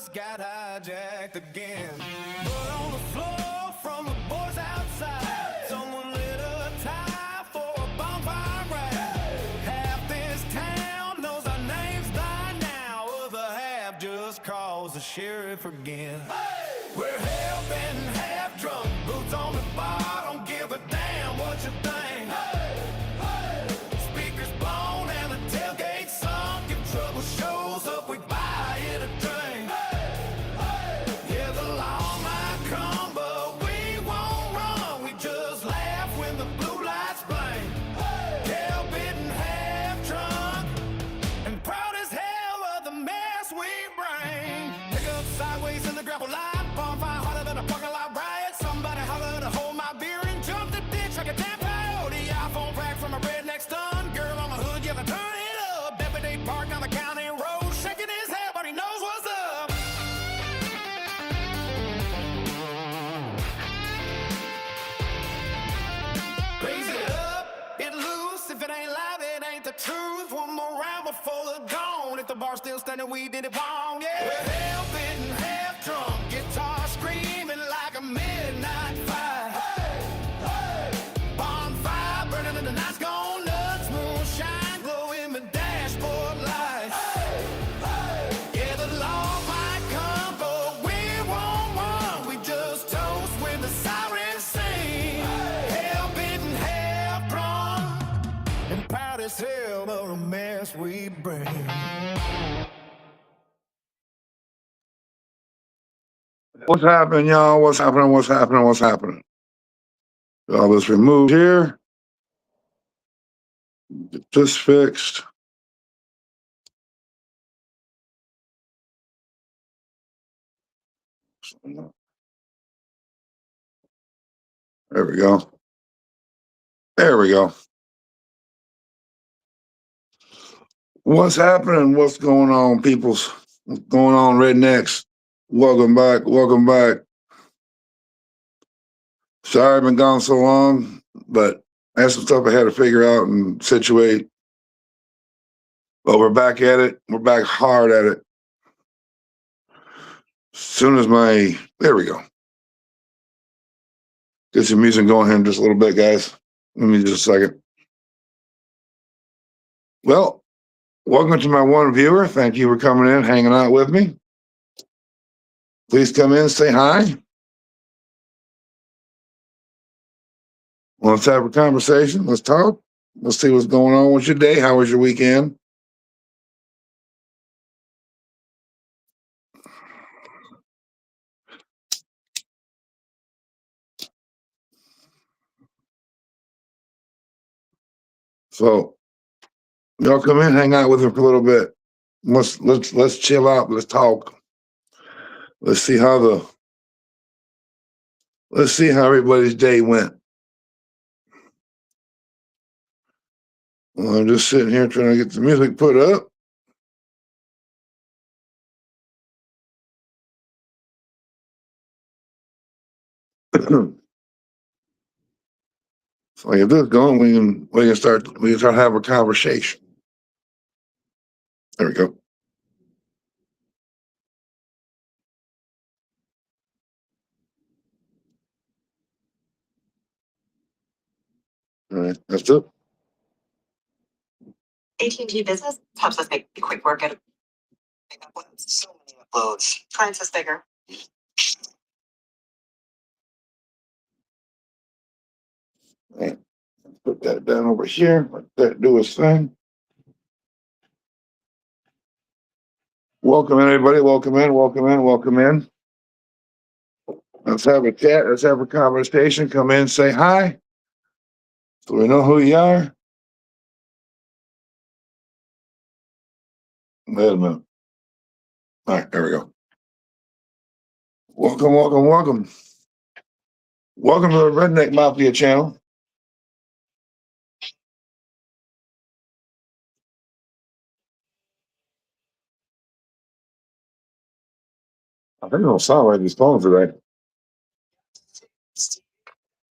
just got hijacked again. But on the floor from the boys outside, someone lit a tie for a bonfire ride. Half this town knows our names by now, other half just calls the sheriff again. We're half and half drunk, boots on the bar, don't give a damn what you think. Speakers blown and the tailgate sunk. If trouble shows up, we buy it a drink. Yeah, the law might come, but we won't run. We just laugh when the blue lights blink. Hell bitten, half drunk, and proud as hell of the mess we bring. Pick up sideways in the gravel line, bonfire hotter than a parking lot riot. Somebody holler to hold my beer and jump the ditch like a damn coyote. iPhone crack from a redneck stun. Girl on the hood, yeah, turn it up. Deputy park down the county road, shaking his head, but he knows what's up. Raise it up, get loose. If it ain't loud, it ain't the truth. One more round before the dawn. If the bar's still standing, we did it wrong, yeah. We're hell bitten, half drunk, guitar screaming like a midnight fight. Bonfire burning and the night's gone nuts. Moonshine glowing the dashboard lights. Yeah, the law might come, but we won't run. We just toast when the sirens sing. Hell bitten, half drunk, and proud as hell of the mess we bring. What's happening, y'all? What's happening? What's happening? What's happening? All this removed here. Get this fixed. There we go. There we go. What's happening? What's going on, peoples? What's going on, rednecks? Welcome back. Welcome back. Sorry I've been gone so long, but I had some stuff I had to figure out and situate. But we're back at it. We're back hard at it. As soon as there we go. Get some music going here in just a little bit, guys. Let me just a second. Well, welcome to my one viewer. Thank you for coming in, hanging out with me. Please come in, say hi. Let's have a conversation. Let's talk. Let's see what's going on with your day. How was your weekend? So y'all come in, hang out with her for a little bit. Let's chill out. Let's talk. Let's see how everybody's day went. Well, I'm just sitting here trying to get the music put up. So if this is going, we can start having a conversation. There we go. All right, that's it. AT&T Business helps us make quick work at so many uploads. Clients is bigger. All right. Put that down over here. Let that do its thing. Welcome everybody. Welcome in. Welcome in. Welcome in. Let's have a chat. Let's have a conversation. Come in, say hi. So we know who you are. Wait a minute. All right, there we go. Welcome, welcome, welcome. Welcome to the Redneck Mafia channel. I think it'll sound like these phones today.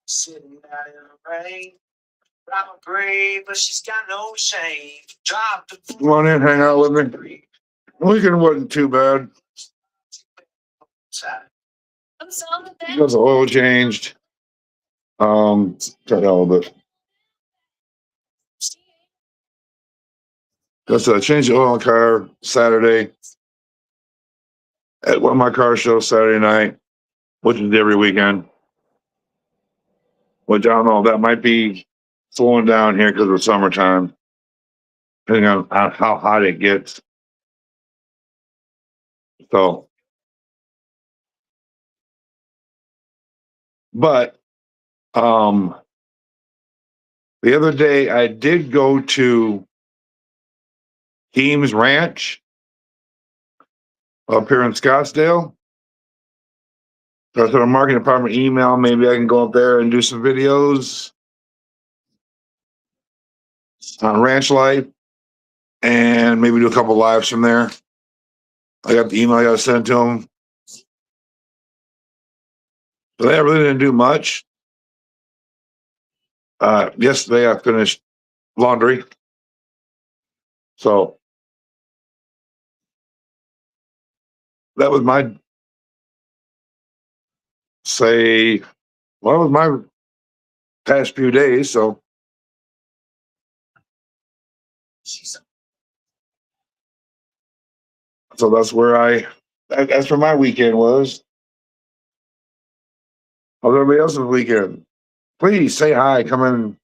Sitting out in the rain. I'm brave, but she's got no shame. Drop the Come on in, hang out with me. The weekend wasn't too bad. Because the oil changed. Turn down a little bit. Just changed the oil in the car Saturday at one of my car shows Saturday night, which is every weekend. Which I don't know, that might be slowing down here because of summertime, depending on how hot it gets. So, but the other day I did go to Heem's Ranch up here in Scottsdale. So I sort of marketing department email, maybe I can go up there and do some videos on ranch life and maybe do a couple lives from there. I got the email I got to send to them. But I really didn't do much. Yesterday I finished laundry. So that was my well, it was my past few days. So that's where that's where my weekend was. How's everybody else's weekend? Please say hi. Come in.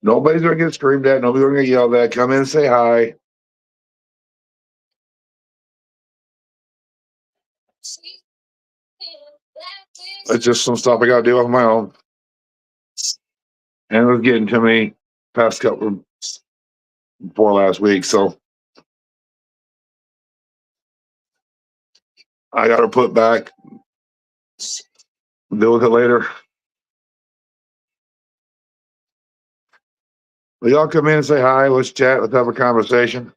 Nobody's gonna get screamed at. Nobody's gonna get yelled at. Come in and say hi. It's just some stuff I gotta do on my own. And it was getting to me past couple before last week. So I gotta put back, deal with it later. Will y'all come in and say hi? Let's chat. Let's have a conversation.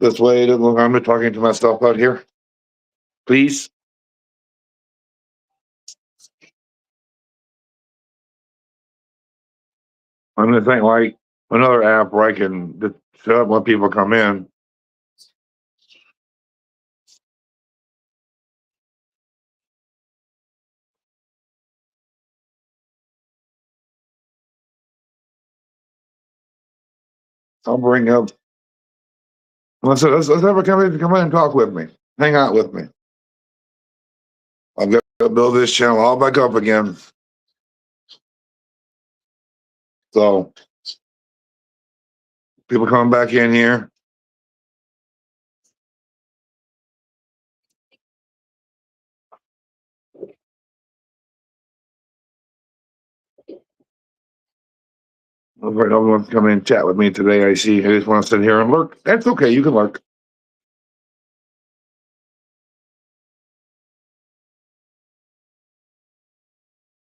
This way, it doesn't look like I'm just talking to myself out here. Please. I'm gonna think like another app where I can just shut up when people come in. I'll bring up. Let's have a come in and talk with me. Hang out with me. I've got to build this channel all back up again. So people coming back in here. No one come in and chat with me today. I see. I just want to sit here and lurk. That's okay. You can lurk.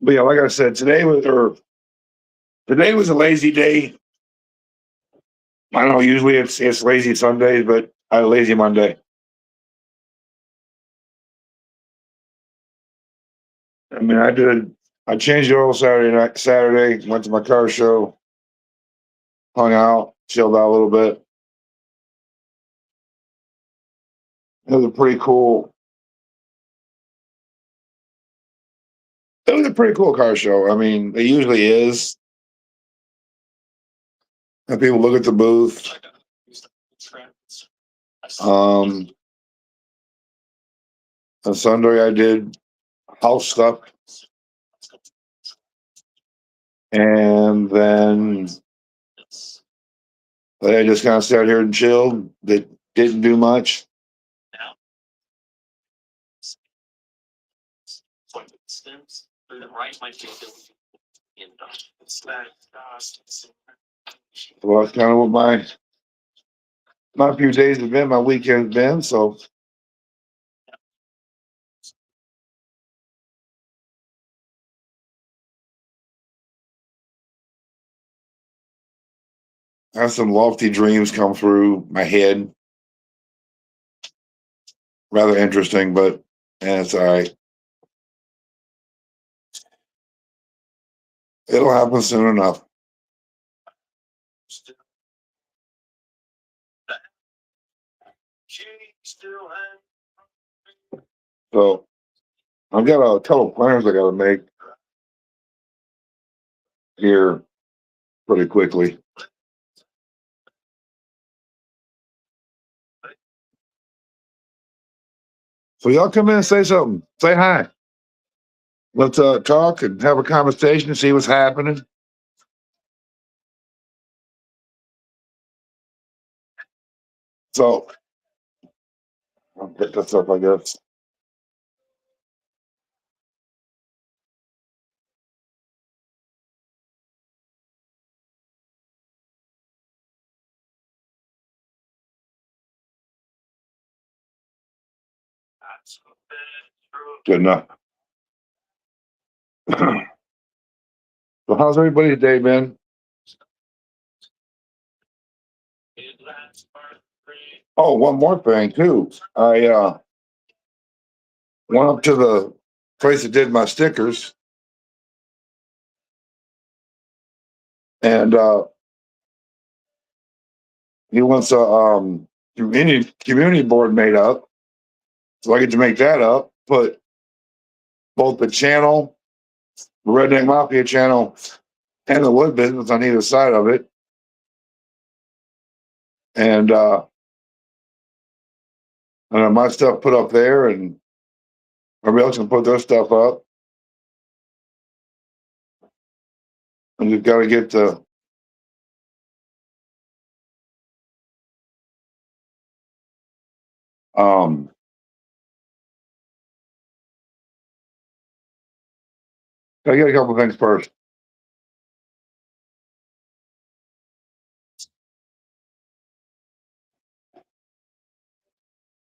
But yeah, like I said, today was a lazy day. I don't know. Usually it's lazy Sundays, but I had a lazy Monday. I mean, I changed the oil Saturday, went to my car show, hung out, chilled out a little bit. It was a pretty cool. It was a pretty cool car show. I mean, it usually is. And people look at the booth. On Sunday, I did house stuff, and then I just kind of sat here and chilled. That didn't do much. Well, that's kind of what my few days have been, my weekend's been. So I have some lofty dreams come through my head. Rather interesting, but it's all right. It'll happen soon enough. So I've got a couple plans I got to make here pretty quickly. So y'all come in and say something. Say hi. Let's talk and have a conversation and see what's happening. So I'll pick this up, I guess. Good enough. So how's everybody's day been? Oh, one more thing too. I went up to the place that did my stickers, and he wants a community board made up. So I get to make that up, put both the channel, the Redneck Mafia channel, and the wood business on either side of it. And have my stuff put up there, and everybody else can put their stuff up. And you've got to get the I get a couple things first.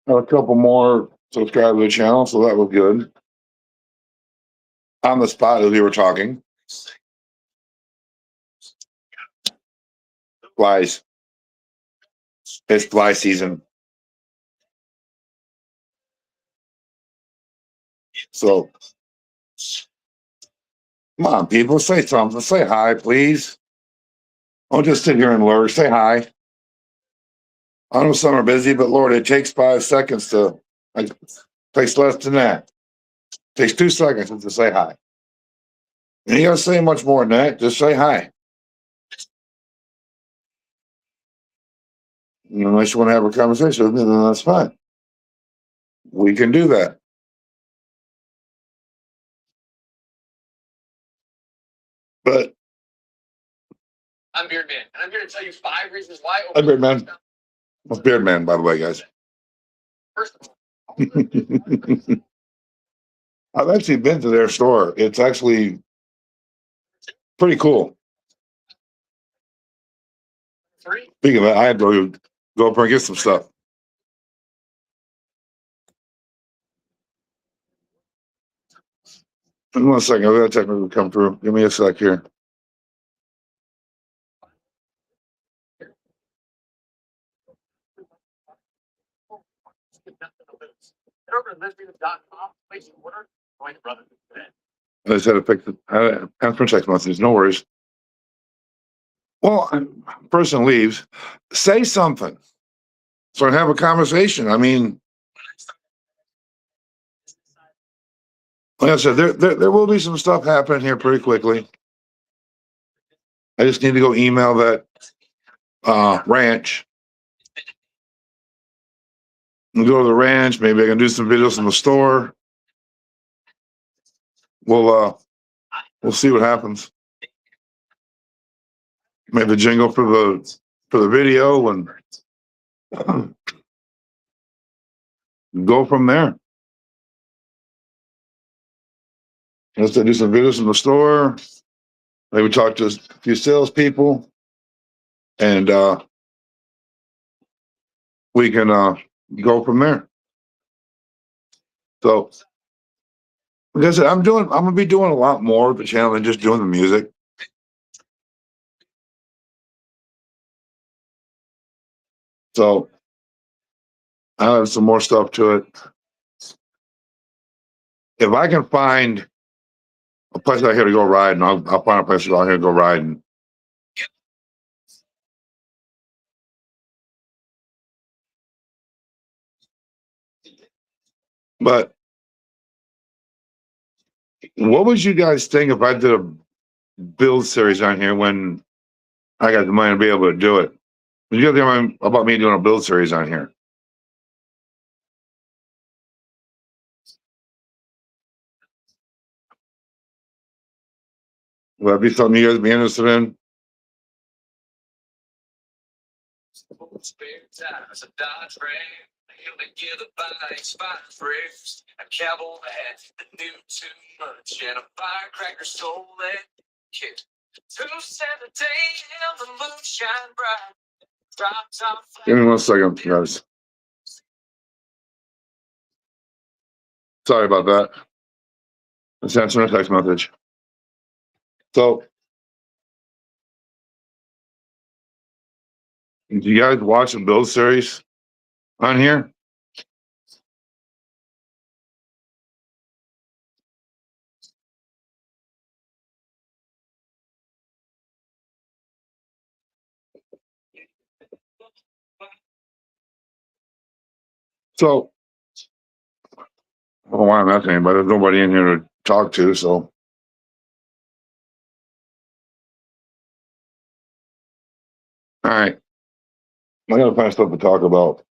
A couple more subscribe to the channel, so that was good. On the spot as we were talking. Flies. It's fly season. So come on, people, say something. Say hi, please. Don't just sit here and lurk. Say hi. I know some are busy, but Lord, it takes 5 seconds to, like, takes less than that. It takes 2 seconds to say hi. And you gotta say much more than that. Just say hi. Unless you want to have a conversation with me, then that's fine. We can do that. But I'm Beard Man, and I'm here to tell you 5 reasons why. I'm Beard Man. I'm Beard Man, by the way, guys. First of all, I've actually been to their store. It's actually pretty cool. 3, Speaking of that, I had to go up there and get some stuff. In 1 second, I'll technically come through. Give me a sec here. head over to lesbian.com, place an order, join the brotherhood today. I just had to pick the answer text messages. No worries. Well, person leaves. Say something. So I have a conversation. I mean, like I said, there will be some stuff happening here pretty quickly. I just need to go email that ranch and go to the ranch. Maybe I can do some videos from the store. We'll see what happens. Maybe the jingle for the video and go from there. Let's do some videos from the store. Maybe talk to a few salespeople, and we can go from there. So, like I said, I'm gonna be doing a lot more with the channel than just doing the music. So I'll have some more stuff to it. If I can find a place out here to go ride, and I'll find a place to go out here and go riding. But what would you guys think if I did a build series on here when I got the money to be able to do it? What do you guys think about me doing a build series on here? Would that be something you guys be interested in? Spare tires, a Dodge Ram, held together by expired frames, a cowboy hat that knew too much, and a firecracker stole that kid. 270 and the moonshine bright, drop top. Give me 1 second, guys. Sorry about that. Let's answer a text message. So, do you guys watch a build series on here? So, I don't know why I'm asking anybody. There's nobody in here to talk to, so. All right. I gotta find stuff to talk about.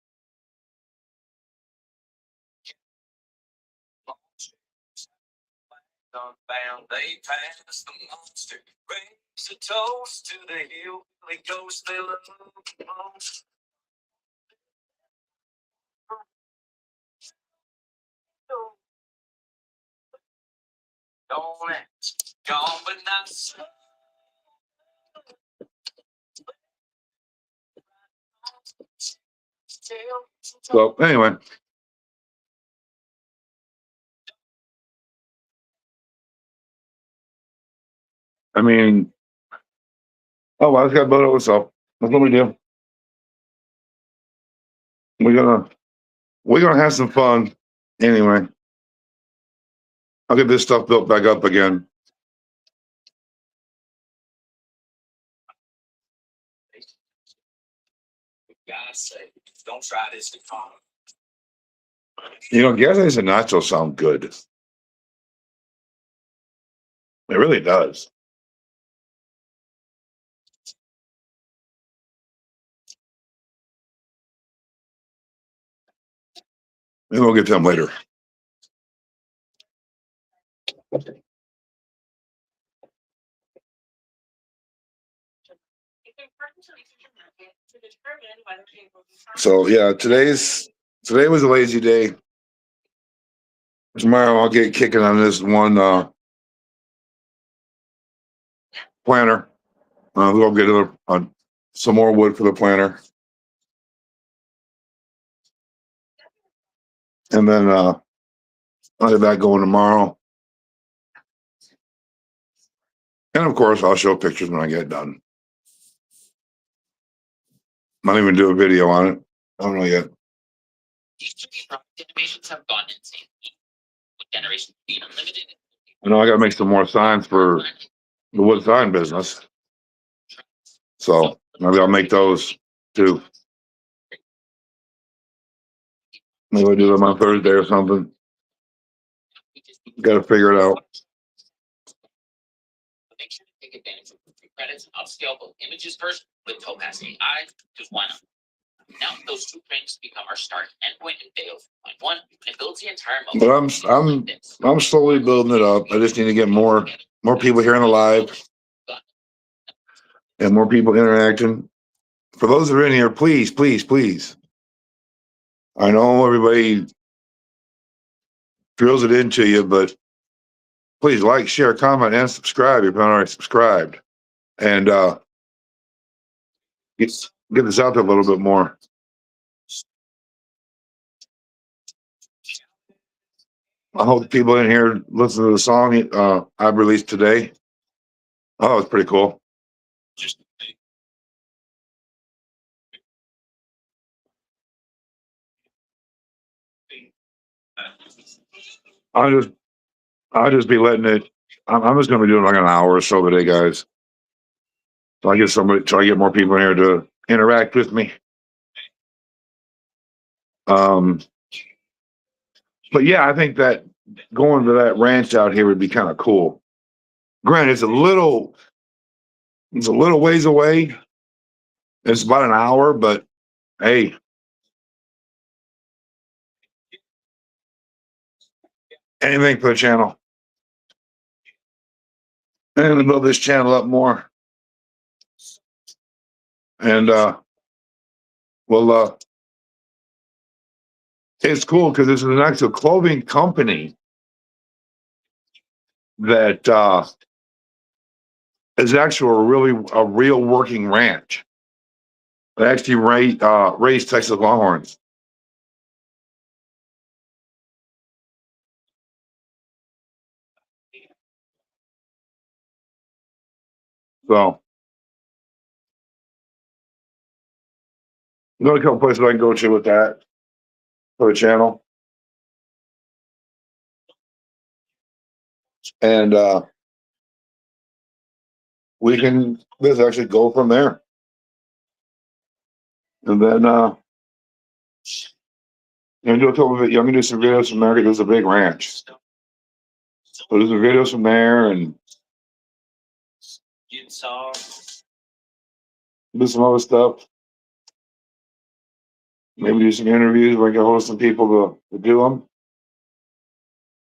Unbound, they pass the monster, raise a toast to the hillbilly ghost they love most. Don't ask, gone but not so. So, anyway. I mean, oh, I just got built up with stuff. That's what we do. We're gonna have some fun anyway. I'll get this stuff built back up again. God's sake, don't try this at home. You know, gas and nachos sound good. It really does. Maybe we'll get to them later. So yeah, today was a lazy day. Tomorrow I'll get kicking on this one planter. We'll get some more wood for the planter. And then I'll have that going tomorrow. And of course I'll show pictures when I get done. Might even do a video on it. I don't know yet. These 3D product animations have gone insane. With Generation Speed Unlimited. I know I gotta make some more signs for the wood sign business. So maybe I'll make those too. Maybe I'll do them on Thursday or something. Gotta figure it out. Make sure to take advantage of the free credits and upscale both images first with Topaz AI, because why not? Now those two frames become our start endpoint in Fail 3.1, and it builds the entire mode. But I'm slowly building it up. I just need to get more people here in the live and more people interacting. For those that are in here, please, please, please. I know everybody drills it into you, but please like, share, comment, and subscribe if you're not already subscribed. And get this out there a little bit more. I hope people in here listen to the song I've released today. Oh, it's pretty cool. I'll just be letting it. I'm just going to be doing like an hour or so today, guys. So I get more people in here to interact with me. But yeah, I think that going to that ranch out here would be kind of cool. Granted, it's a little ways away. It's about an hour, but hey, anything for the channel. And to build this channel up more. And well, it's cool because this is an actual clothing company that is actually a real working ranch. They actually raise Texas Longhorns. So there's a couple places I can go to with that for the channel. And we can just actually go from there. And then do a couple of it. I'm gonna do some videos from there. There's a big ranch. So there's some videos from there and do some other stuff. Maybe do some interviews where I can host some people to do them.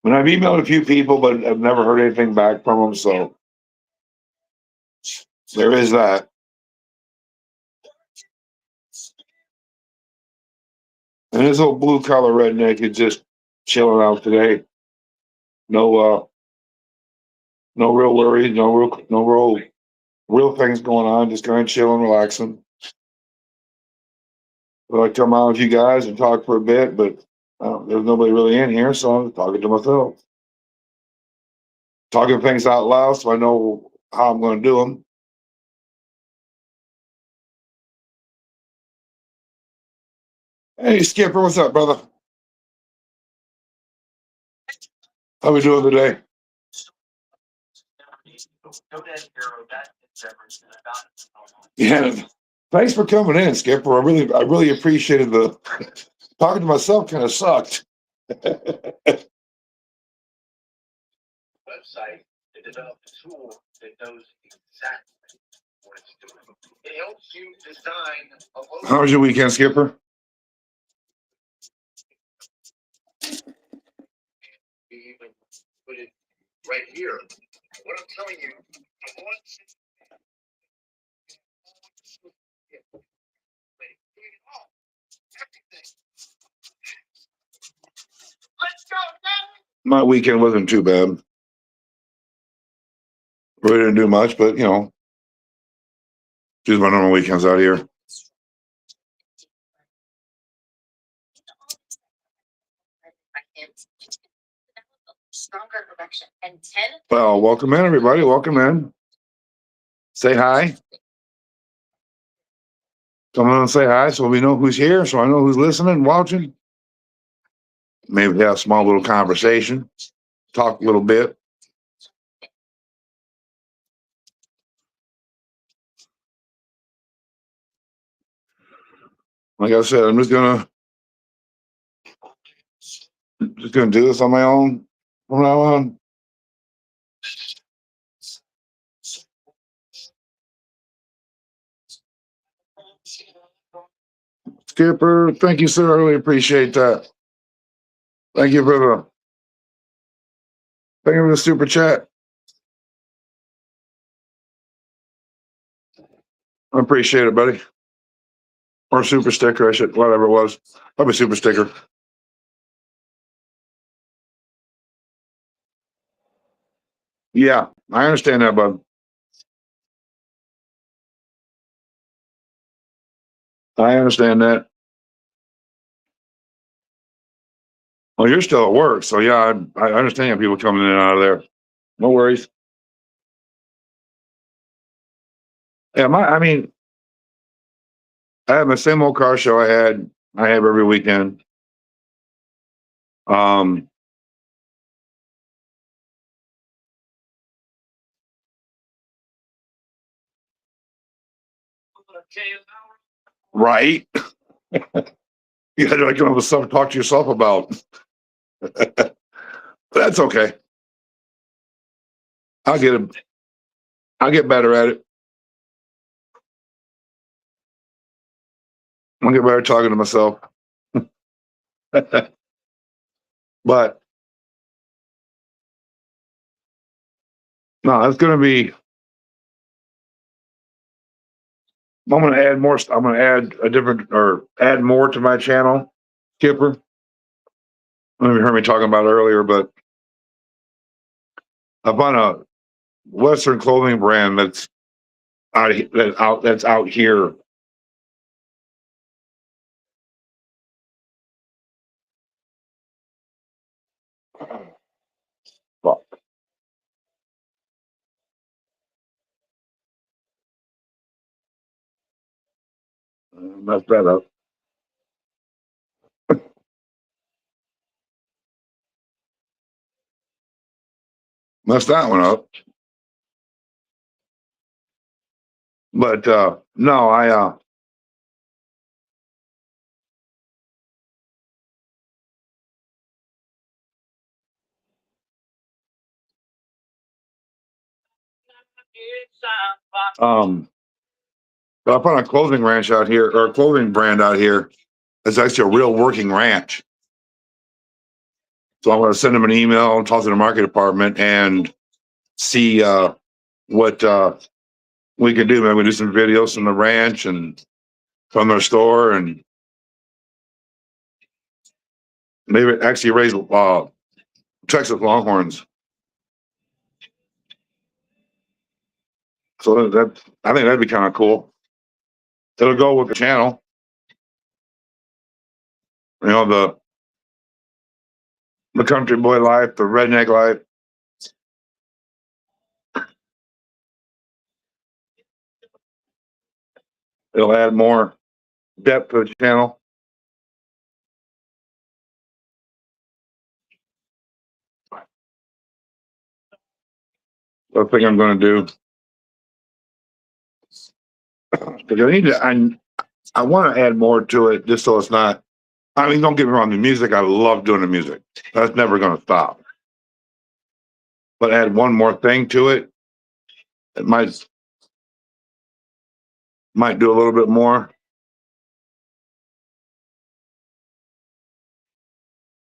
And I've emailed a few people, but I've never heard anything back from them. So there is that. And this old blue collar redneck is just chilling out today. No real worries, no real things going on. Just kind of chilling, relaxing. But I come out with you guys and talk for a bit, but there's nobody really in here, so I'm talking to myself. Talking things out loud so I know how I'm going to do them. Hey, Skipper, what's up, brother? How we doing today? Yeah, thanks for coming in, Skipper. I really appreciated the talking to myself. Kind of sucked. Website to develop a tool that knows exactly what it's doing. It helps you design a logo. How was your weekend, Skipper? We even put it right here. What I'm telling you, I want let's go, My weekend wasn't too bad. Really didn't do much, but just my normal weekends out here. Well, welcome in, everybody. Welcome in. Say hi. Come on and say hi so we know who's here, so I know who's listening, watching. Maybe have a small little conversation, talk a little bit. Like I said, I'm just gonna do this on my own from now on. Skipper, thank you, sir. I really appreciate that. Thank you for the super chat. I appreciate it, buddy. Or super sticker, whatever it was. Probably super sticker. Yeah, I understand that, bud. I understand that. Well, you're still at work, so yeah, I understand people coming in and out of there. No worries. Yeah, I mean, I have my same old car show I have every weekend. Right. You had to come up with something to talk to yourself about. But that's okay. I'll get it. I'll get better at it. I'll get better talking to myself. But no, it's gonna be. I'm gonna add more. I'm gonna add a different or add more to my channel, Kipper. You heard me talking about it earlier, but I found a Western clothing brand that's out here. Fuck. Messed that up. Messed that one up. But no, I but I found a clothing ranch out here or a clothing brand out here. It's actually a real working ranch. So I'm going to send them an email and talk to the market department and see what we can do. Maybe we do some videos from the ranch and from their store, and maybe actually raise Texas Longhorns. So that I think that'd be kind of cool. It'll go with the channel. You know, the country boy life, the redneck life. It'll add more depth to the channel. That's the thing I'm going to do. Because I want to add more to it just so it's not. I mean, don't get me wrong. The music, I love doing the music. That's never going to stop. But add one more thing to it. It might do a little bit more.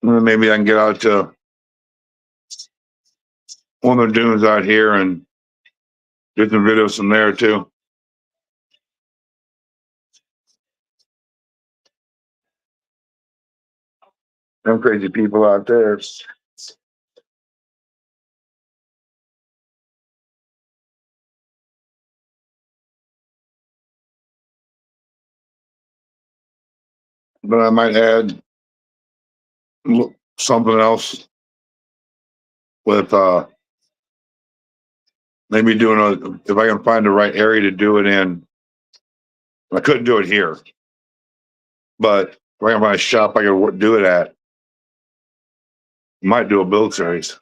And then maybe I can get out to one of the dunes out here and do some videos from there too. Them crazy people out there. But I might add something else with maybe doing if I can find the right area to do it in. I couldn't do it here, but if I can find a shop I could do it at, might do a build series.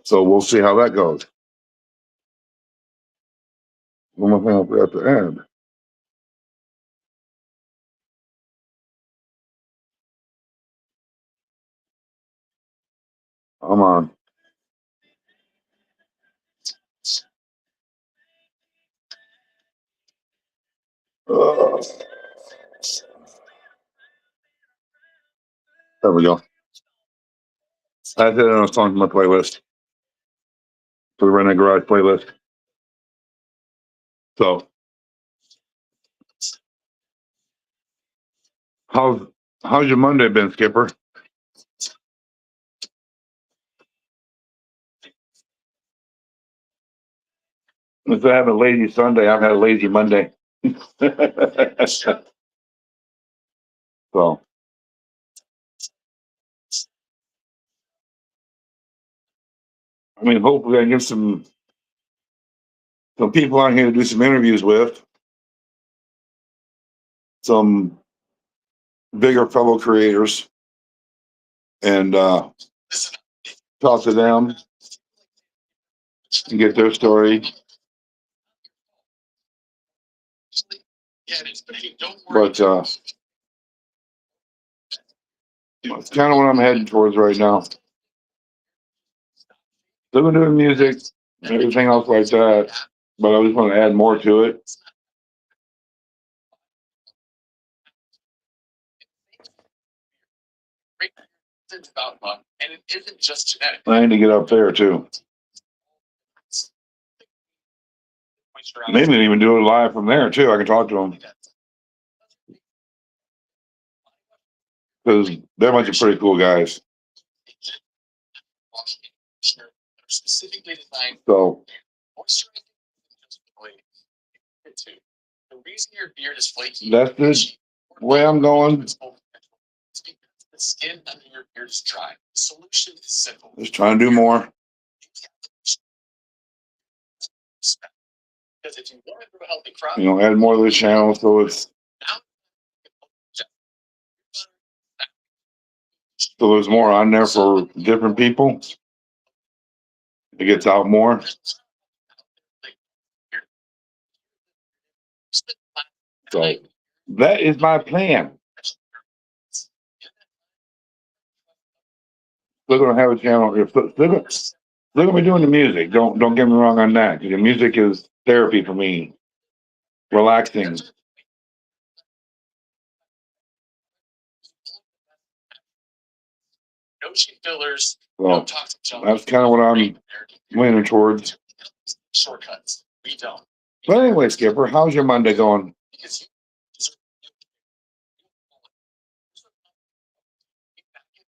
So we'll see how that goes. One more thing I forgot to add. I'm on. There we go. I did another song from my playlist, for the Redneck Garage playlist. So, how's your Monday been, Skipper? Instead of having a lazy Sunday, I've had a lazy Monday. So, I mean, hopefully I can get some people on here to do some interviews with. Some bigger fellow creators and talk to them and get their story. But it's kind of what I'm heading towards right now. Still gonna do music and everything else like that, but I just want to add more to it. And it isn't just genetic. I need to get up there too. Maybe even do it live from there too. I can talk to them because they're a bunch of pretty cool guys. Specifically designed So the reason your beard is flaky. that's the way I'm going. The skin under your beard is dry. The solution is simple. Just trying to do more. Because if you want to grow a healthy crop, Add more to the channel so there's more on there for different people. It gets out more. So that is my plan. Still gonna have a channel. Still gonna be doing the music. Don't get me wrong on that. The music is therapy for me. Relaxing. no cheap fillers, So no toxic junk. that's kind of what I'm leaning towards. Shortcuts. We don't. But anyway, Skipper, how's your Monday going? Because you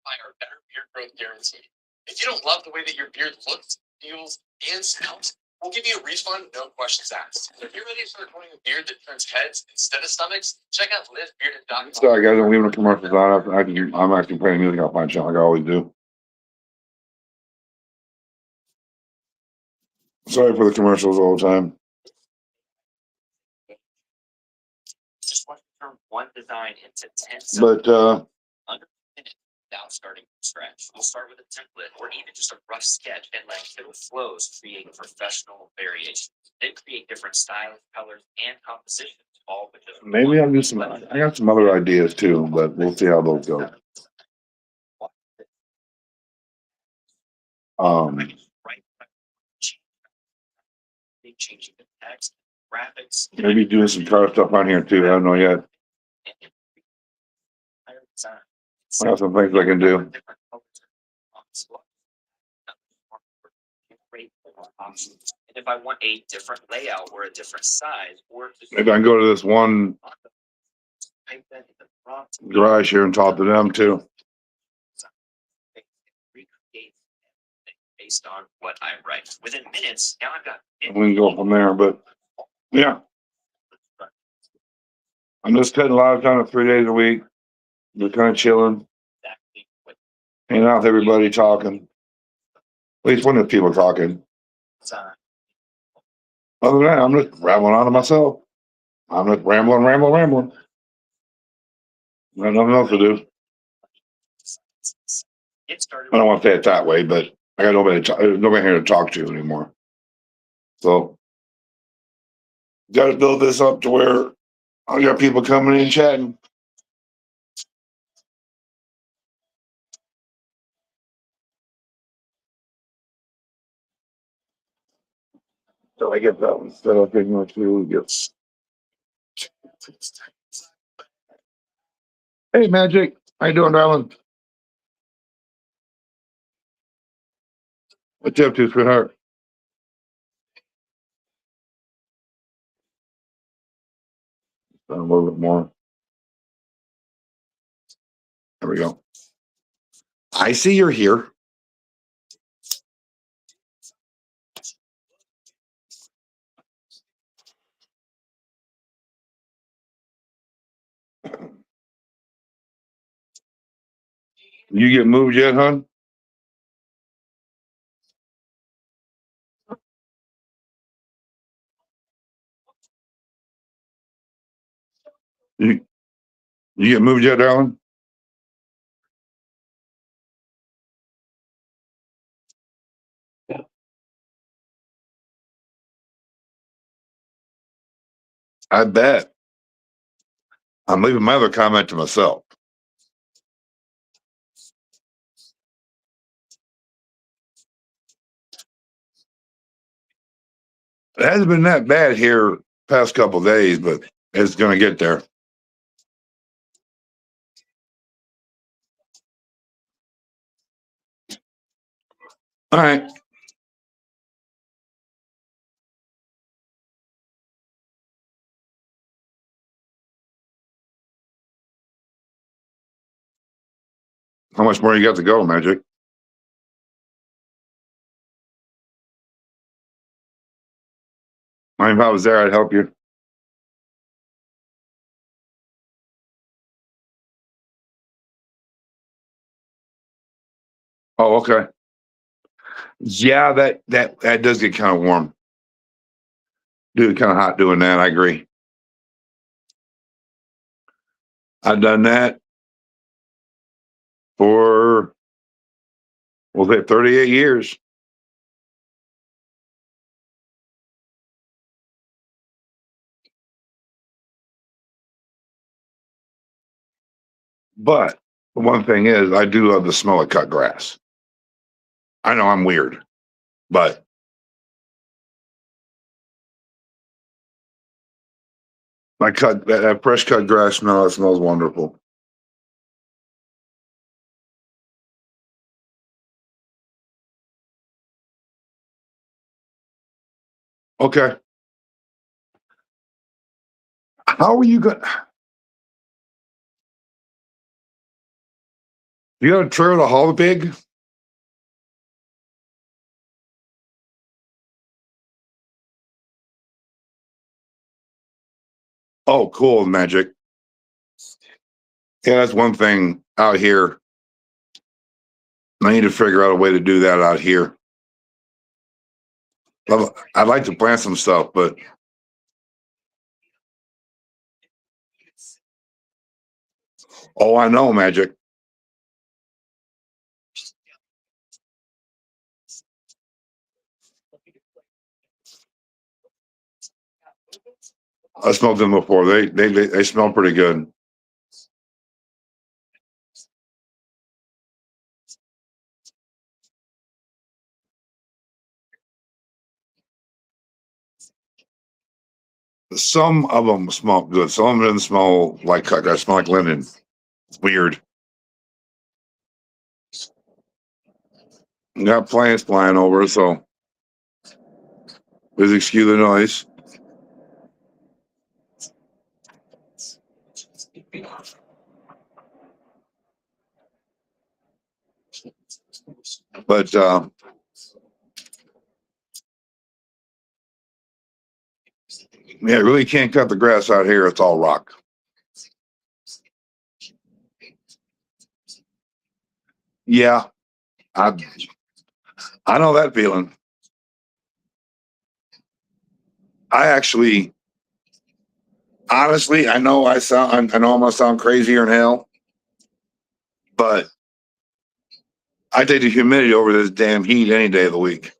by our better beard growth guarantee. If you don't love the way that your beard looks, feels, and smells, we'll give you a refund, no questions asked. If you're ready to start growing a beard that turns heads instead of stomachs, check out livbearded.com. Sorry, guys, I'm leaving the commercials on. I'm actually playing music off my channel like I always do. Sorry for the commercials all the time. Just want to turn one design into 10 But under a minute without starting from scratch. We'll start with a template or even just a rough sketch and let little flows create professional variations. Then create different styles, colors, and compositions. All with just maybe I'll do some. I got some other ideas too, but we'll see how those go. Right. Changing the text, graphics. Maybe doing some car stuff on here too. I don't know yet. I have some things I can do. And if I want a different layout or a different size, or Maybe I can go to this one garage here and talk to them too. based on what I write. Within minutes, now I've got. We can go from there, but yeah. I'm just cutting a lot of time, 3 days a week. We're kind of chilling, hanging out with everybody, talking. At least one of the people talking. Other than that, I'm just rambling on to myself. I'm just rambling. I got nothing else to do. I don't want to say it that way, but I got nobody here to talk to anymore. So, got to build this up to where I got people coming in and chatting. So I get that one set up in my few gets. Hey, Magic, how you doing, darling? What you up to, sweetheart? A little bit more. There we go. I see you're here. You get moved yet, hon? You You get moved yet, darling? I bet. I'm leaving my other comment to myself. It hasn't been that bad here past couple days, but it's going to get there. All right. How much more you got to go, Magic? If I was there, I'd help you. Oh, okay. Yeah, that does get kind of warm. Dude, kind of hot doing that. I agree. I've done that for, we'll say 38 years. But the one thing is, I do love the smell of cut grass. I know I'm weird, but that fresh cut grass smell, it smells wonderful. Okay. How are you going? You got a trailer to haul the pig? Oh, cool, Magic. Yeah, that's one thing out here. I need to figure out a way to do that out here. I'd like to plant some stuff, but oh, I know, Magic. I smelled them before. They smell pretty good. Some of them smell good. Some of them smell like cut grass. Smell like linen. It's weird. Got plants flying over, so please excuse the noise. But yeah, really can't cut the grass out here. It's all rock. Yeah, I I know that feeling. I actually, honestly, I know I know I'm gonna sound crazier than hell, but I take the humidity over this damn heat any day of the week.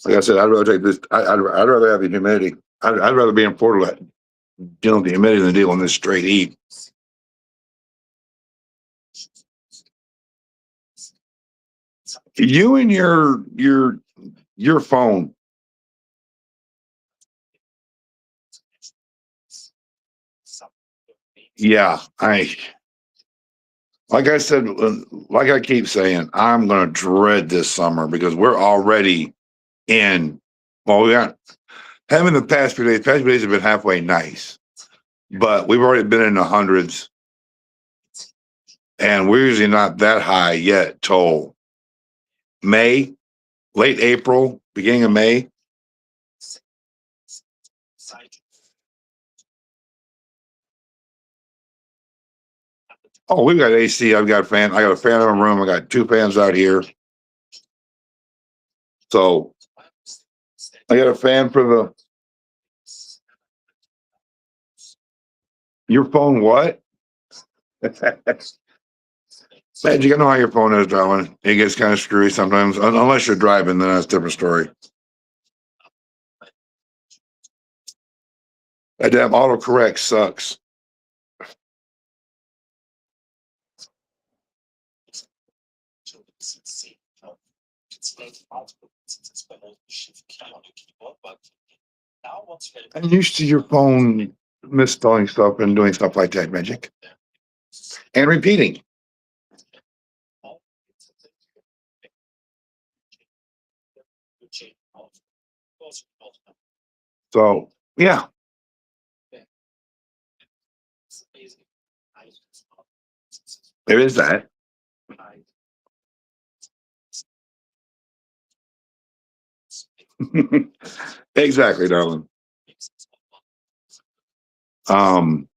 Like I said, I'd rather take this. I'd rather have the humidity. I'd rather be in Portland dealing with the humidity than dealing with this straight heat. You and your phone. Yeah, like I said, like I keep saying, I'm gonna dread this summer because we're already in. Well, we got having the past few days. Past few days have been halfway nice, but we've already been in the hundreds, and we're usually not that high yet till May. late April, beginning of May. Oh, we've got AC. I've got fan. I got a fan in my room. I got 2 fans out here. So I got a fan for the. Your phone, what? Magic, I know how your phone is, darling. It gets kind of screwy sometimes. Unless you're driving, then that's a different story. That damn autocorrect sucks. I'm used to your phone misspelling stuff and doing stuff like that, Magic. And repeating. So, yeah. There is that. Exactly, darling. I've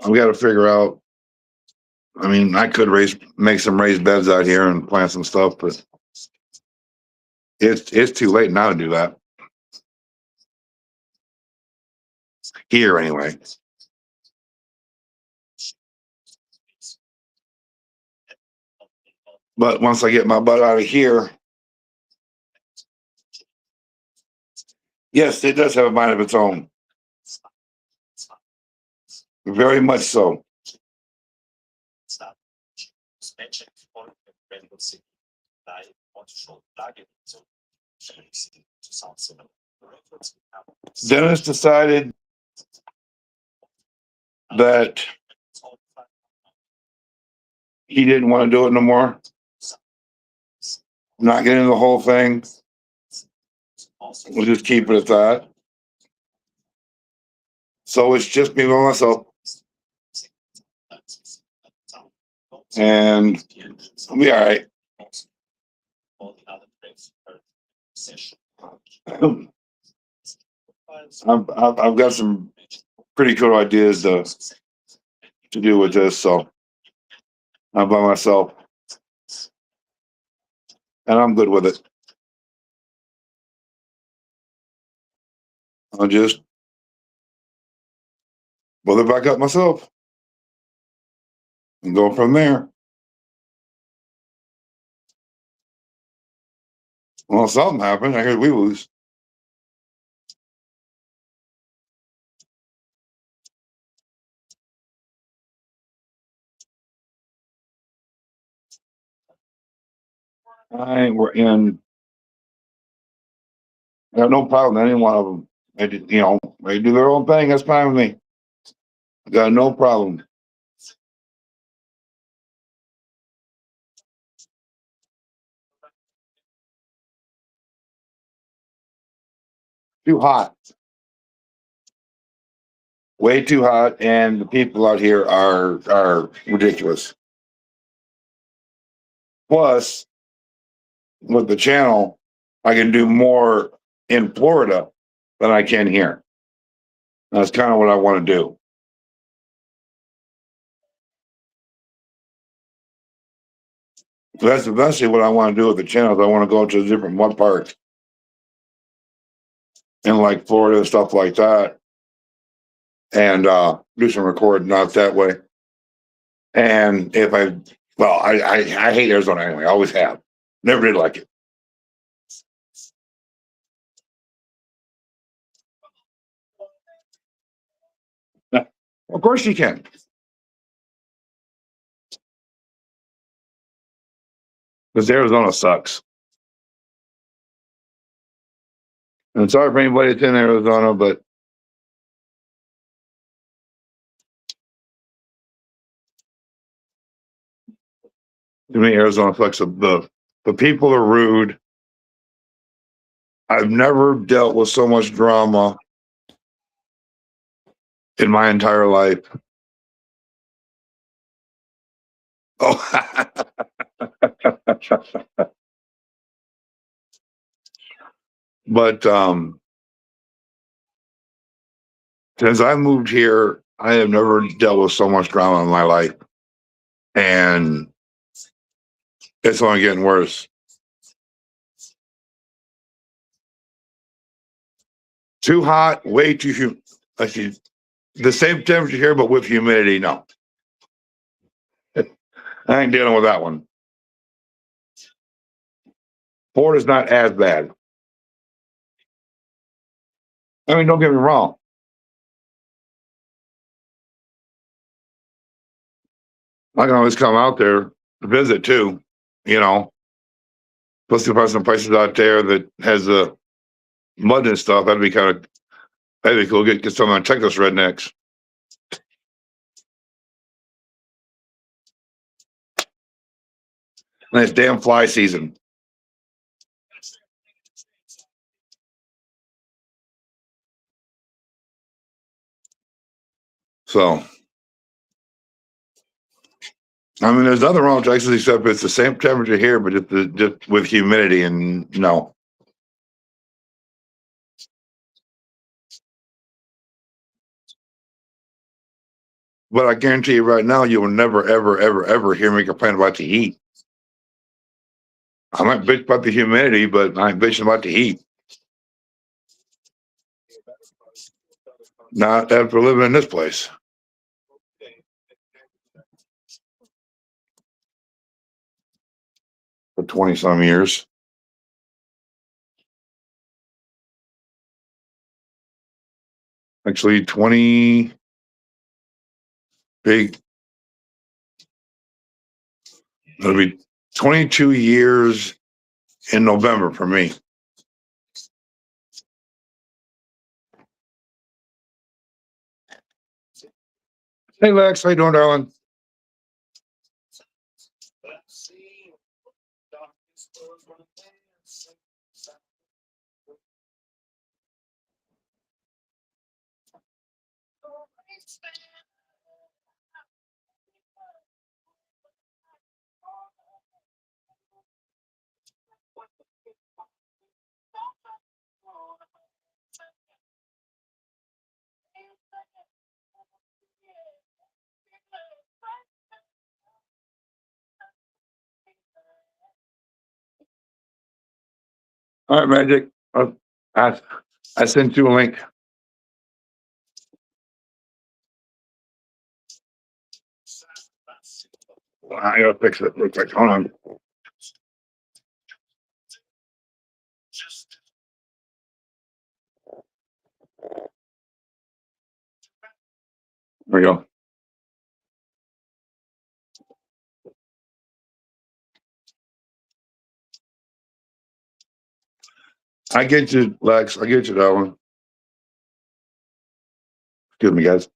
got to figure out. I mean, I could make some raised beds out here and plant some stuff, but it's too late now to do that. Here, anyway. But once I get my butt out of here, yes, it does have a mind of its own. Very much so. Dennis decided that he didn't want to do it no more. Not getting the whole thing. We'll just keep it at that. So it's just me by myself. And I'll be all right. I've got some pretty cool ideas to do with this, so I'm by myself. And I'm good with it. I'll just build it back up myself and go from there. Well, something happened. I heard we lose. We're in. I have no problem with any one of them. They do their own thing. That's fine with me. I got no problem. Too hot. Way too hot, and the people out here are ridiculous. Plus, with the channel, I can do more in Florida than I can here. That's kind of what I want to do. That's eventually what I want to do with the channel. I want to go to different mud parks in like Florida and stuff like that, and do some recording out that way. And if I hate Arizona anyway. I always have. Never did like it. Of course you can. Because Arizona sucks. And sorry for anybody that's in Arizona, but to me, Arizona sucks. The people are rude. I've never dealt with so much drama in my entire life. Oh, but since I moved here, I have never dealt with so much drama in my life, and it's only getting worse. Too hot, way too humid. Actually, the same temperature here, but with humidity. No, I ain't dealing with that one. Florida's not as bad. I mean, don't get me wrong. I can always come out there to visit too. You know, plus if there's some places out there that has the mud and stuff. That'd be cool. Get some of check those rednecks. And it's damn fly season. So, I mean, there's nothing wrong with Texas except it's the same temperature here, but just with humidity and no. But I guarantee you right now, you will never, ever, ever, ever hear me complain about the heat. I might bitch about the humidity, but I ain't bitching about the heat. Not after living in this place for 20 some years. Actually, 20 big, it'll be 22 years in November for me. Hey, Lex, how you doing, darling? All right, Magic. I, I sent you a link. I gotta fix it real quick. Hold on. There we go. I get you, Lex. I get you, darling. Excuse me, guys.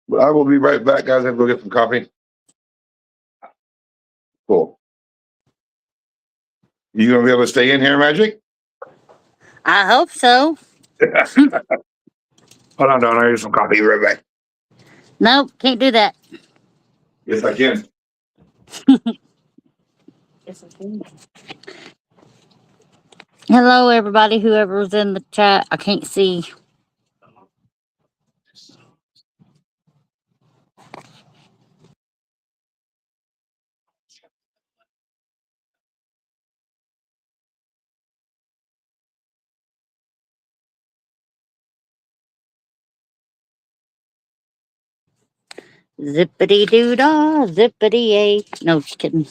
But I will be right back, guys. I have to go get some coffee. Cool. You gonna be able to stay in here, Magic? I hope so. Hold on, Don. I need some coffee. Be right back. Nope, can't do that. Yes, I can. Hello, everybody, whoever's in the chat. I can't see. Zippity doo dah, zippity a. No, just kidding.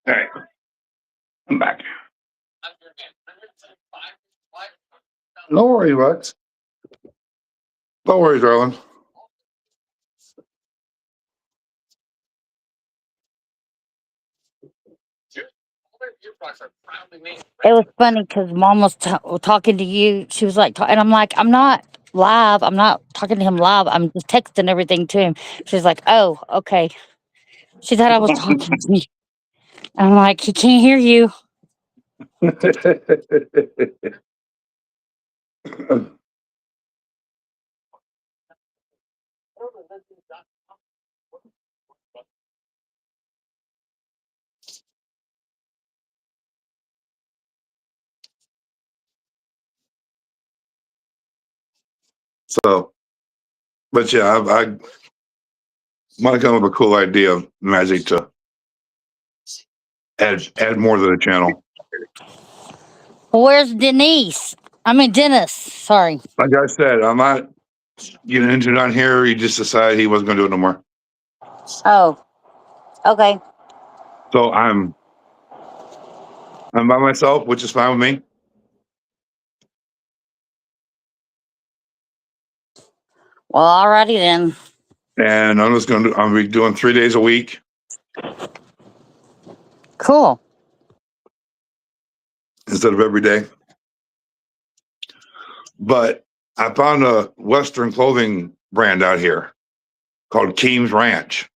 All right, I'm back. No worries, Lex. No worries, darling. It was funny because Mom was talking to you. She was like, and I'm like, I'm not live. I'm not talking to him live. I'm just texting everything to him. She's like, oh, okay. She thought I was talking to me. I'm like, he can't hear you. So, but yeah, I might come up with a cool idea, Magic, to add more to the channel. Where's Denise? I mean, Dennis. Sorry. Like I said, I'm not getting into it on here. He just decided he wasn't going to do it no more. Oh, okay. So I'm by myself, which is fine with me. Well, alrighty then. And I'm just going to be doing 3 days a week Cool. instead of every day. But I found a Western clothing brand out here called Keams Ranch.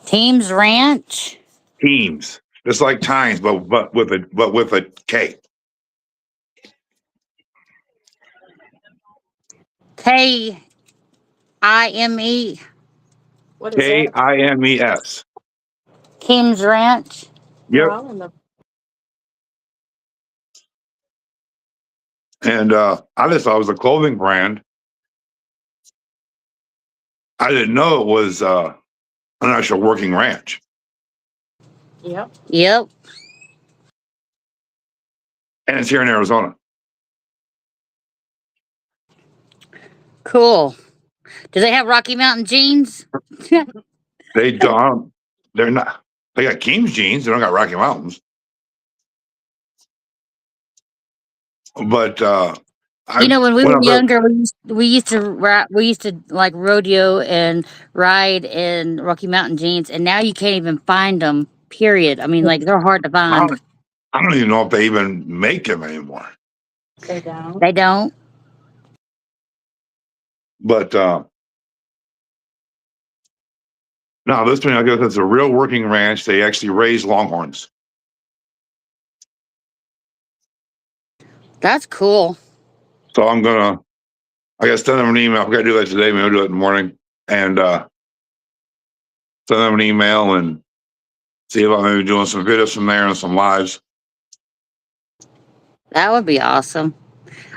Teams Ranch. Keams, just like Times, but with a K. K-I-M-E. What is that? KIMES. Teams Ranch. Yep. No, I don't know. And I just thought it was a clothing brand. I didn't know it was an actual working ranch. Yep. Yep. And it's here in Arizona. Cool. Do they have Rocky Mountain jeans? They don't. They're not. They got Keams jeans. They don't got Rocky Mountains. But You know, when we were whenever, younger, we used to like rodeo and ride in Rocky Mountain jeans, and now you can't even find them. Period. I mean, like they're hard to I find. don't even know if they even make them anymore. They down. They don't. But no, this one I guess it's a real working ranch. They actually raise longhorns. That's cool. So I gotta send them an email. I gotta do that today. Maybe I'll do it in the morning and send them an email and see if I'm maybe doing some videos from there and some lives. That would be awesome.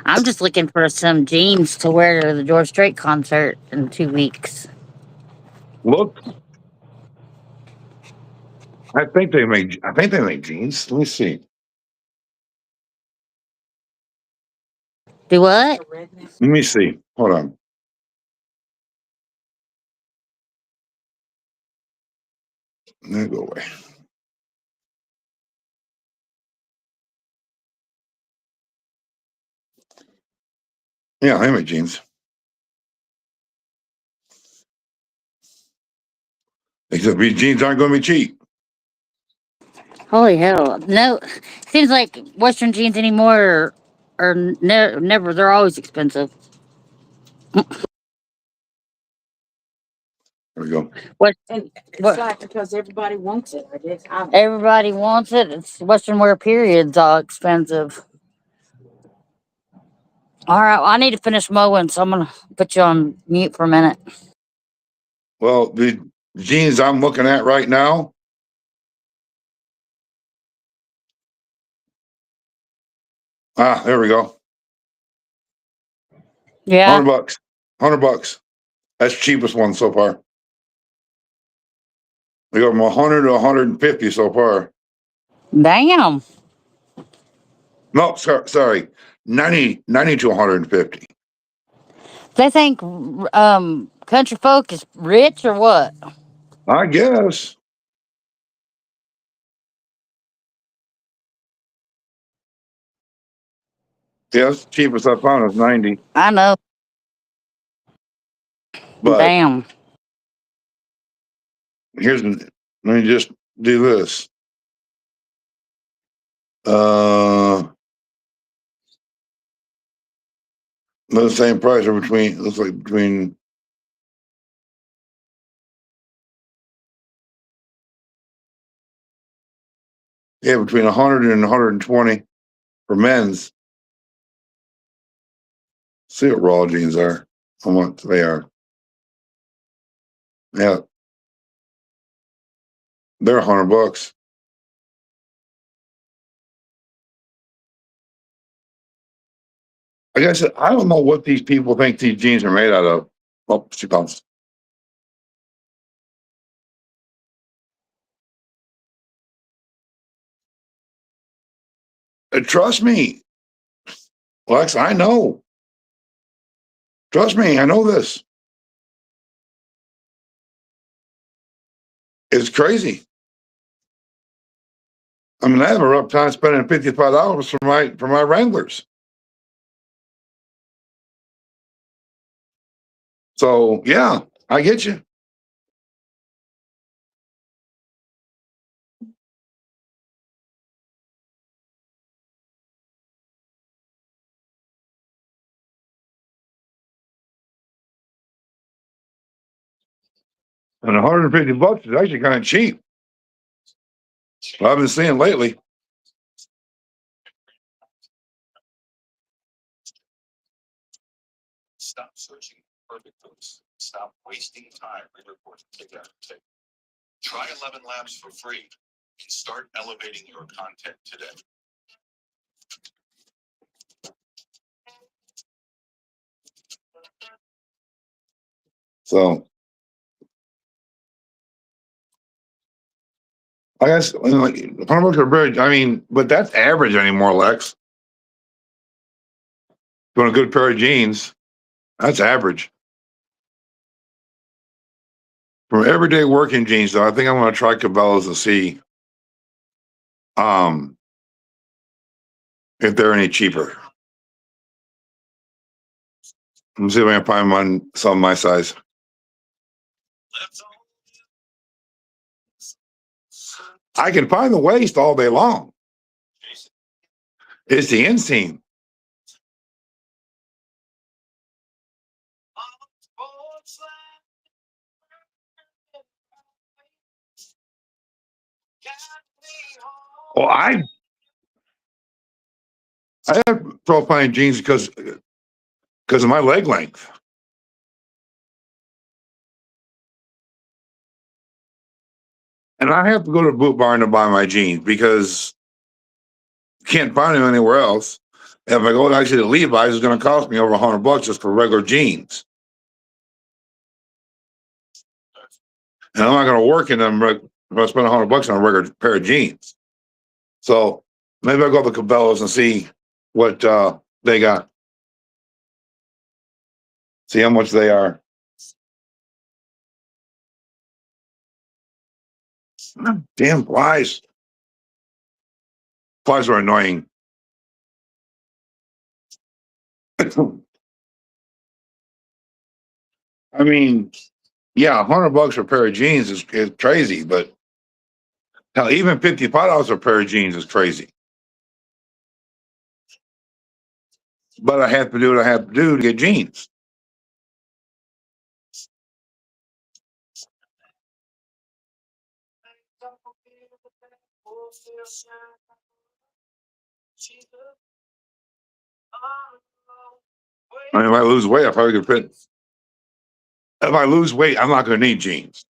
I'm just looking for some jeans to wear to the George Strait concert in 2 weeks. Look, I think they make jeans. Let me see. Do what? Let me see. Hold on. Let me go away. Yeah, they make jeans. Except these jeans aren't going to be cheap. Holy hell! No, seems like Western jeans anymore are never. They're always expensive. There we go. And it's What? like because everybody wants it. I guess. Everybody wants it. It's Western wear. Period's all expensive. All right, well, I need to finish mowing, so I'm gonna put you on mute for a minute. Well, the jeans I'm looking at right now. There we go. Yeah. $100. $100. That's the cheapest one so far. We go from 100 to 150 so far. Damn. No, sorry. 90 to 150. They think country folk is rich or what? I guess. Yes, cheapest I found was 90. I know. But Damn. let me just do this. The same price or looks like between between 100 and 120 for men's. See what raw jeans are, how much they are. Yeah, they're $100. Like I said, I don't know what these people think these jeans are made out of. Oh, she comes. Trust me, Lex, I know. Trust me, I know this. It's crazy. I mean, I have a rough time spending $55 for my Wranglers. So yeah, I get you. And $150 is actually kind of cheap. What I've been seeing lately. Stop searching for perfect foods. Stop wasting time reporting takeout. Try 11 Labs for free and start elevating your content today. So I guess like $100 are very. I mean, but that's average anymore, Lex. You want a good pair of jeans? That's average. For everyday working jeans, though, I think I'm going to try Cabela's and see if they're any cheaper. Let me see if I can find one some my size. I can find the waist all day long. It's the inseam. Well, I have trouble finding jeans because of my leg length. And I have to go to Boot Barn to buy my jeans because can't find them anywhere else. If I go actually to Levi's, it's going to cost me over $100 just for regular jeans. And I'm not going to work in them if I spend $100 on a regular pair of jeans. So maybe I'll go to Cabela's and see what they got. See how much they are. Damn flies. Flies are annoying. I mean, yeah, $100 for a pair of jeans is crazy, but hell, even $55 for a pair of jeans is crazy. But I have to do what I have to do to get jeans. I mean, if I lose weight, I probably could fit. If I lose weight, I'm not going to need jeans.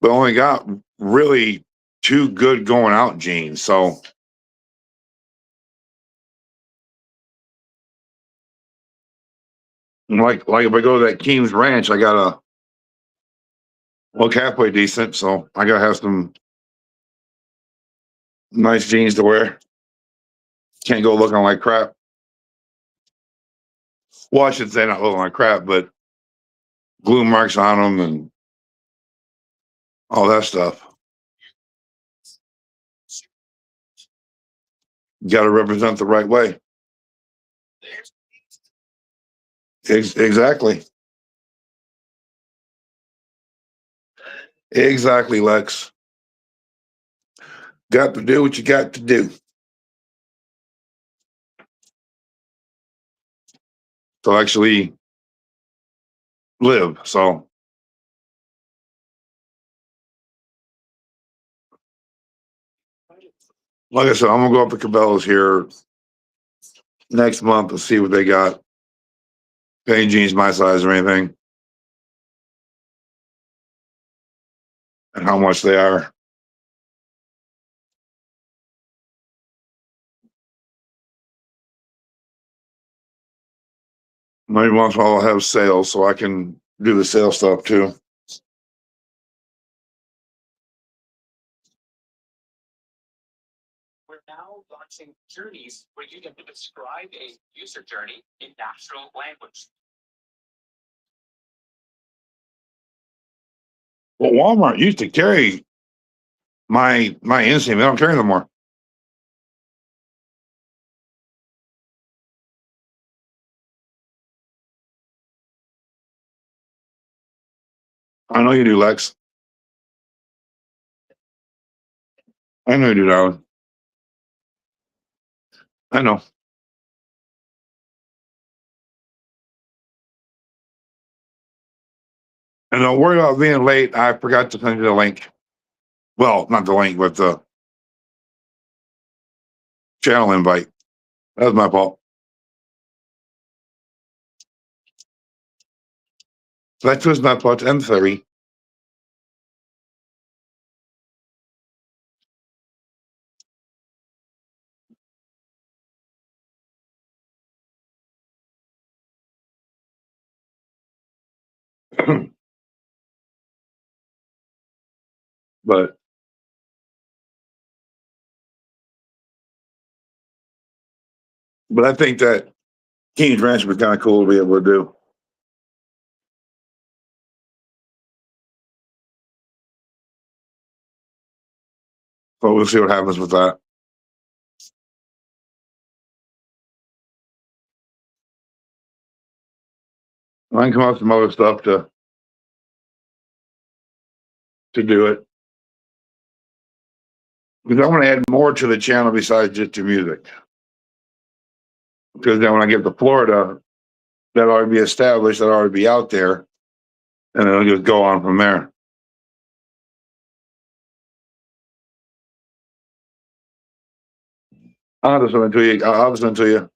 But I only got really two good going out jeans. So like if I go to that Keem's Ranch, I gotta look halfway decent. So I gotta have some nice jeans to wear. Can't go looking like crap. Well, I should say not looking like crap, but glue marks on them and all that stuff. You got to represent the right way. Exactly. Exactly, Lex. Got to do what you got to do. To actually live. So, like I said, I'm gonna go up to Cabela's here next month and see what they got. Any jeans my size or anything, and how much they are. Maybe once in a while I'll have sales so I can do the sale stuff too. We're now launching journeys where you can describe a user journey in natural language. Well, Walmart used to carry my instinct. They don't carry them more. I know you do, Lex. I know you do, darling. I know. And don't worry about being late. I forgot to send you the link. Well, not the link, but the channel invite. That was my fault. That was my fault. I'm sorry. but I think that King's Ranch would be kind of cool to be able to do. So we'll see what happens with that. I can come up with some other stuff to do it. Because I want to add more to the channel besides just the music. Because then when I get to Florida, that'll already be established, that'll already be out there, and it'll just go on from there. I'll just send it to you. I'll just send it to you.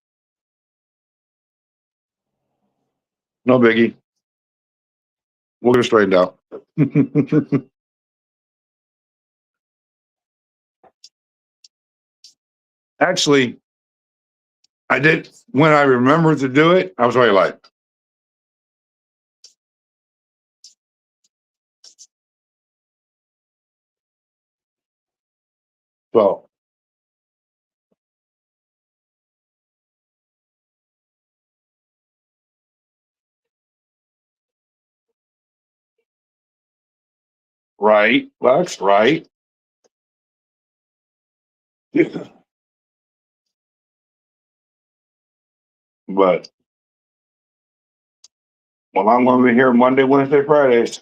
No biggie. We'll get it straightened out. Actually, I did, when I remembered to do it, I was already like, so. Right, Lex, right. But, well, I'm going to be here Monday, Wednesday, Fridays.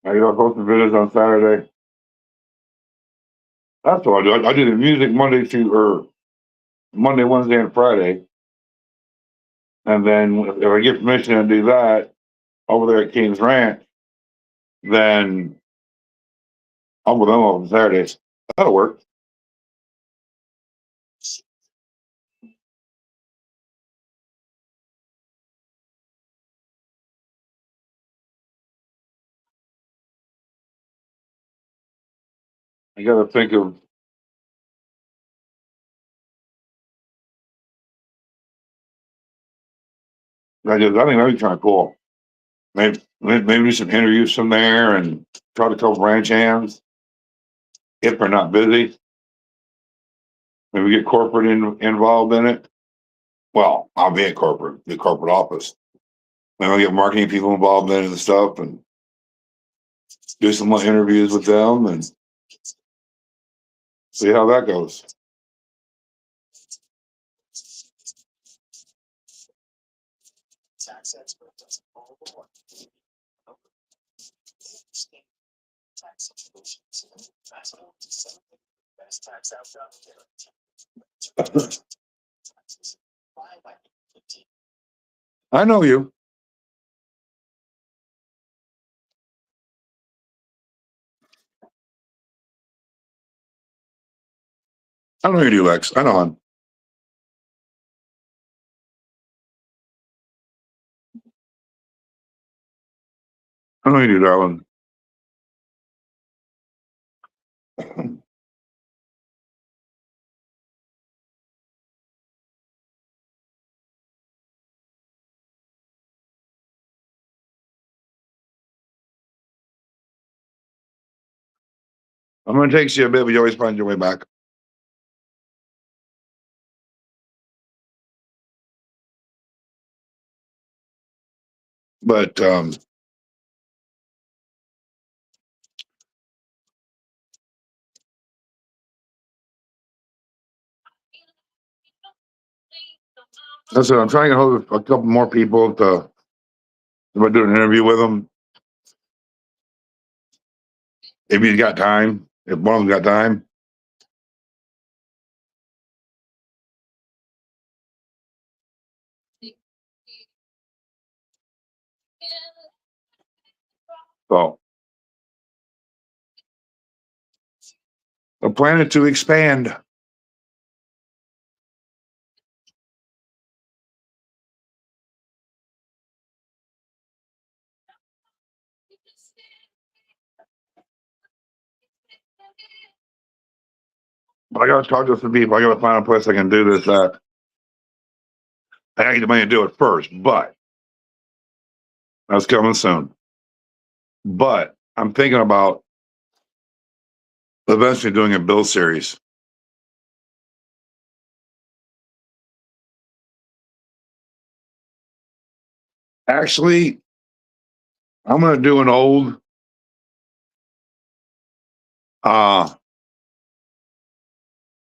I got to post the videos on Saturday. That's what I do. I do the music Monday, Wednesday, and Friday. And then if I get permission to do that over there at King's Ranch, then I'll with them on Saturdays. That'll work. I got to think of. I think that'd be kind of cool. Maybe do some interviews from there and try to couple ranch hands if they're not busy. Maybe get corporate involved in it. Well, I'll be at the corporate office. Maybe I'll get marketing people involved in it and stuff. And do some more interviews with them and see how that goes. I know you. I know you do, Lex. I know him. I know you do, darling. I'm gonna take you a bit, but you always find your way back. But listen, I'm trying to hold a couple more people to if I do an interview with them. If he's got time, if one of them got time. So the plan is to expand. But I gotta talk to some people. I gotta find a place I can do this at. I gotta get the money to do it first, but that's coming soon. But I'm thinking about eventually doing a bill series. Actually, I'm gonna do an old uh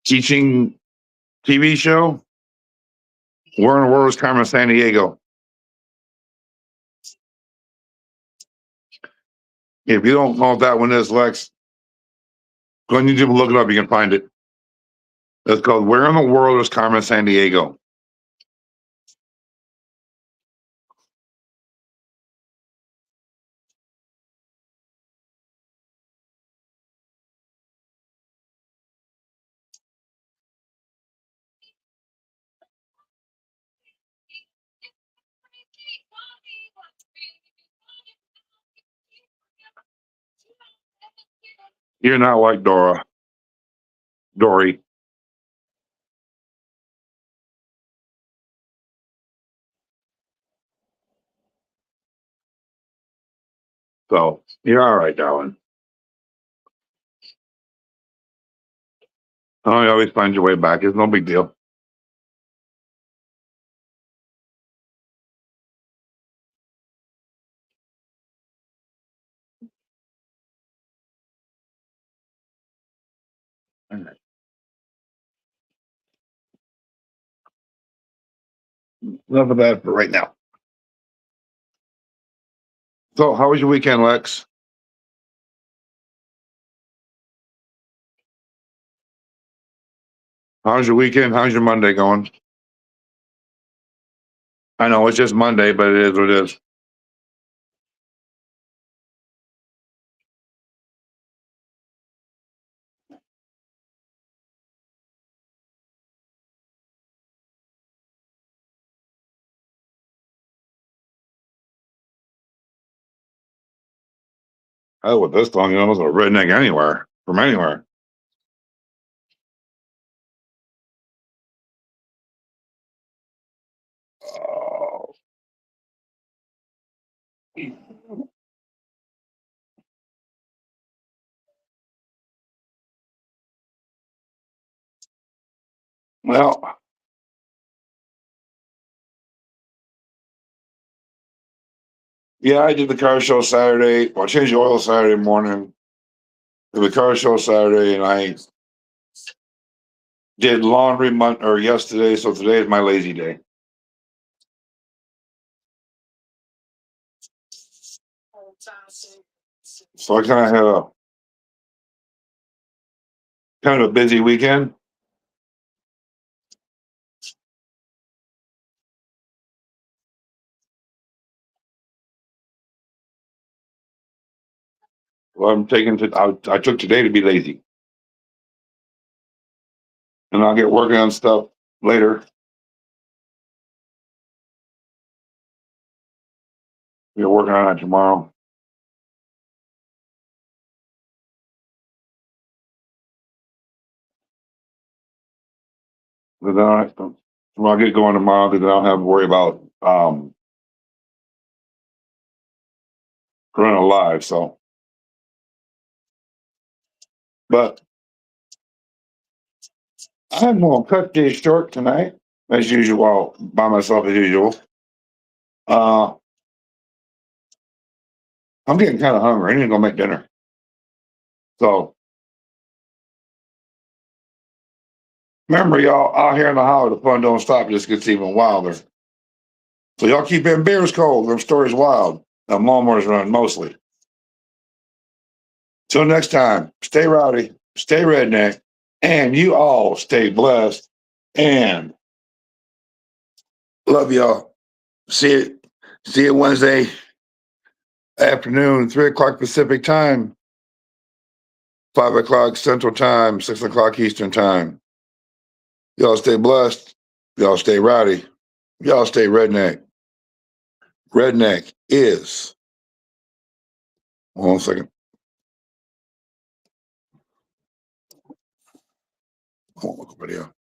teaching TV show. Where in the world is Carmen San Diego? If you don't know what that one is, Lex, go on YouTube and look it up. You can find it. It's called Where in the World is Carmen San Diego? You're not like Dory. So you're all right, darling. Oh, you always find your way back. It's no big deal. Enough of that for right now. So, how was your weekend, Lex? How's your weekend? How's your Monday going? I know it's just Monday, but it is what it is. Oh, with this song, you almost a redneck anywhere from anywhere. Oh. Well, Yeah, I did the car show Saturday. Well, I changed the oil Saturday morning. Did the car show Saturday, and I did laundry yesterday. So today is my lazy day. So I kind of had a busy weekend. Well, I took today to be lazy, and I'll get working on stuff later. We're working on it tomorrow. But then I'll get going tomorrow because I don't have to worry about running live. So, but I'm gonna cut this short tonight, as usual, by myself as usual. I'm getting kind of hungry. I need to go make dinner. So remember, y'all, out here in the holler, the fun don't stop. It just gets even wilder. So y'all keep them beers cold. Them stories wild. Them lawnmowers run mostly. Till next time, stay rowdy, stay redneck, and you all stay blessed. And love y'all. See you Wednesday afternoon, 3 o'clock Pacific time, 5 o'clock Central time, 6 o'clock Eastern time. Y'all stay blessed. Y'all stay rowdy. Y'all stay redneck. Redneck is. Hold on a second. Hold on, look at video.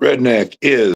Redneck is.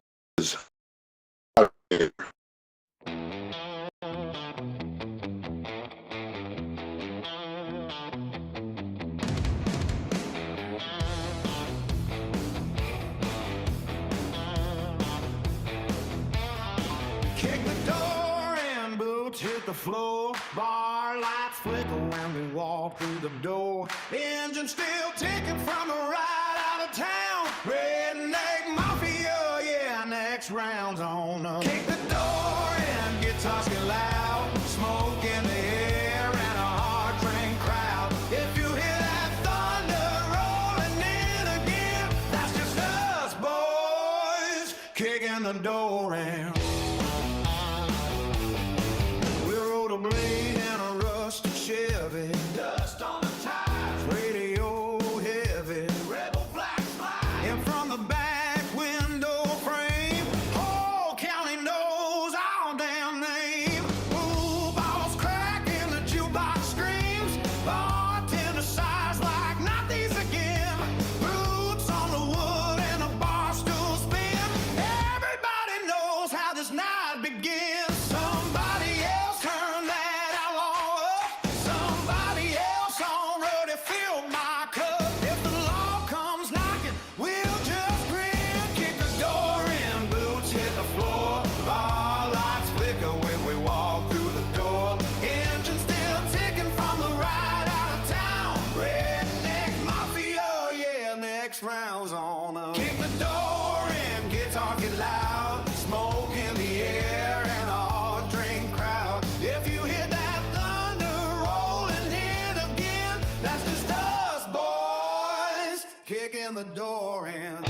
Kick the door and boots hit the floor. Bar lights flicker when we walk through the door. Engine still ticking from a ride out of town. Redneck Mafia, yeah, next round's on us. Kick the door and guitars get loud. Smoke in the air and a hard train crowd. If you hear that thunder rolling in again, that's just us, boys, kicking the door in. Blade and a rusty Chevy. Dust on the tires, radio heavy. Rebel flags fly. And from the back window frame, whole county knows our damn name. Pool balls cracking, the jukebox screams. Bartender sighs like not these again. Boots on the wood and the bar stool spin. Everybody knows how this night begins. Somebody else turn that outlaw up. Somebody else already filled my cup. If the law comes knocking, we'll just grin. Kick the door in, boots hit the floor. Bar lights flicker when we walk through the door. Engine still ticking from the ride out of town. Redneck Mafia, yeah, next round's on us. Kick the door in, guitar get loud. Smoke in the air and a hard drink crowd. If you hear that thunder rolling in again, that's just us, boys, kicking the door in.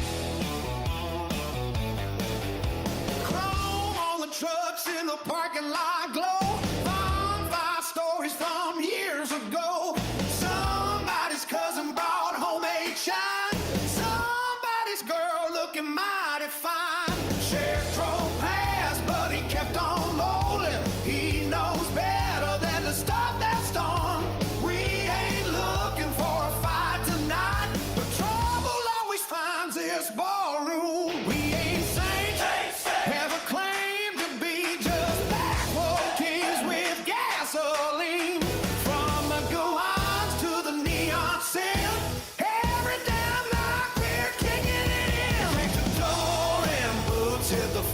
Chrome on the trucks in the parking lot glow. Bonfire stories from years ago. Somebody's cousin brought homemade shine. Somebody's girl looking mighty fine. Sheriff drove past, but he kept on rolling. He knows better than to stop that storm. We ain't looking for a fight tonight, but trouble always finds this ballroom. We ain't saints, ever claimed to be just backroad kings with gasoline. From the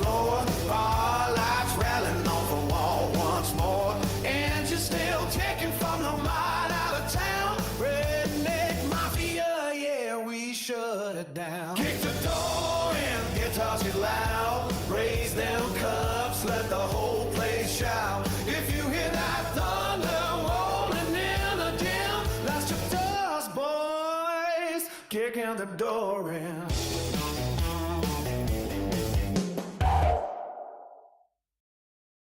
floor. Bar lights rattling off the wall once more. And you're still taking from the mind out of town. Redneck Mafia, yeah, we shut it down. Kick the door in, guitars get loud. Raise them cups, let the whole place shout. If you hear that thunder rolling in the dim, that's just us boys kicking the door in.